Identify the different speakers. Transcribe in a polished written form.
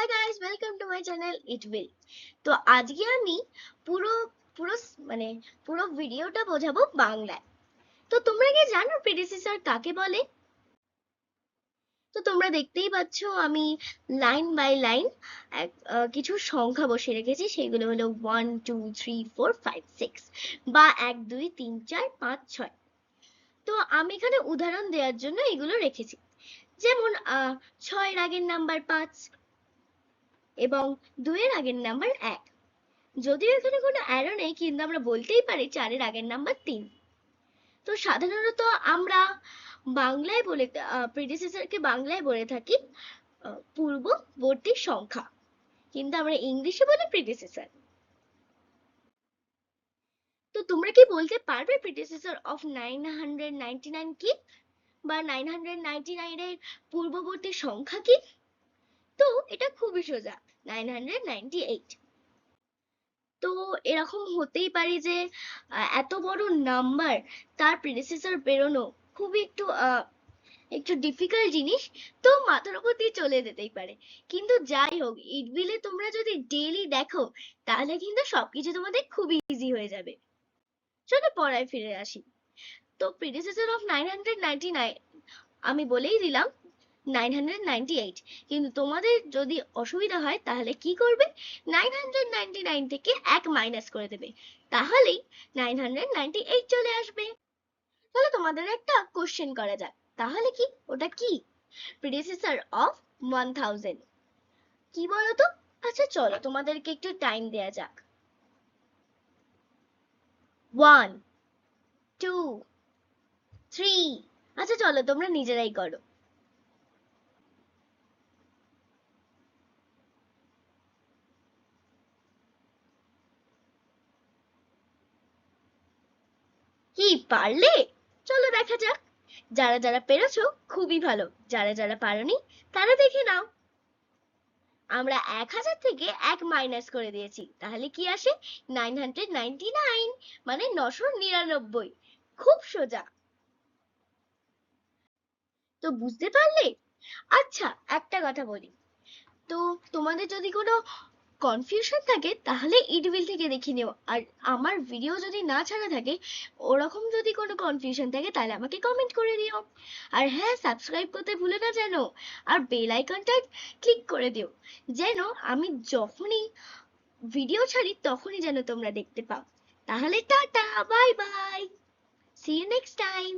Speaker 1: Hi guys, welcome to my channel it will. তো আজকে আমি পুরো পুরো মানে পুরো ভিডিওটা বোঝাবো বাংলায়। তো তোমরা কি জানো প্রেডিসেসর কাকে বলে? তো তোমরা দেখতেই পাচ্ছ আমি লাইন বাই লাইন কিছু সংখ্যা বসিয়ে রেখেছি, সেগুলো হলো 1 2 3 4 5 6 বা 1 2 3 4 5 6। তো আমি এখানে উদাহরণ দেওয়ার জন্য এগুলো রেখেছি, যেমন 6 এর আগের নাম্বার 5 এবং 2 এর আগের নাম্বার 1। যদিও এখানে কোনো অ্যারো নেই, কিন্তু আমরা বলতেই পারি 4 এর আগের নাম্বার 3। তো সাধারণত আমরা বাংলায় বলে প্রেডিসেসরকে বাংলায় বলে থাকি পূর্ববর্তী সংখ্যা, কিন্তু আমরা ইংলিশে বলি প্রেডিসেসর। তো তোমরা কি বলতে পারবে প্রেডিসেসর অফ 999 কি, বা 999 এর পূর্ববর্তী সংখ্যা কি? তো এটা খুবই সোজা, 998। তো এরকম হতেই পারে যে এত বড় নাম্বার তার প্রেডিসেসর বেরোনো খুবই একটু ডিফিকাল্ট জিনিস, তো মাথার উপর দিয়ে চলে যেতেই পারে। কিন্তু যাই হোক, ইটবিলে তোমরা যদি ডেইলি দেখো তাহলে কিন্তু সবকিছু তোমাদের খুব ইজি হয়ে যাবে। চলো পড়ায় ফিরে আসি। তো প্রেডিসেসর অফ 999 আমি বলেই দিলাম 998, কিন্তু তোমাদের যদি অসুবিধা হয় তাহলে কি করবে, 999 থেকে 1 মাইনাস করে দেবে, তাহলেই 998 চলে আসবে। তাহলে তোমাদের একটা কোশ্চেন করা যাক, তাহলে কি ওটা কি প্রেডিসেসর অফ 1000 কি বলো তো? আচ্ছা চলো তোমাদেরকে একটু টাইম দেয়া যাক। 1 2 3। আচ্ছা চলো তোমরা নিজেরাই করো। কি পারলে? চলো দেখা যাক। যারা যারা পেরেছো খুবই ভালো, যারা যারা পারোনি তারা দেখে নাও। আমরা 1000 থেকে 1 মাইনাস করে দিয়েছি, তাহলে কি আসে, 999, মানে 999। খুব সোজা। তো বুঝতে পারলে? আচ্ছা একটা কথা বলি, তো তোমাদের যদি কোনো কনফিউশন থাকে তাহলে ইডভিল থেকে দেখে নিও, আর আমার ভিডিও যদি না ছাড়া থাকে, ওরকম যদি কোনো কনফিউশন থাকে তাহলে আমাকে কমেন্ট করে দিও। আর হ্যাঁ, সাবস্ক্রাইব করতে ভুলে না যেন, আর বেল আইকনটা ক্লিক করে দিও, যেন আমি যখনই ভিডিও ছাড়ি তখনই যেন তোমরা দেখতে পাও। তাহলে tata, bye bye, see you next time.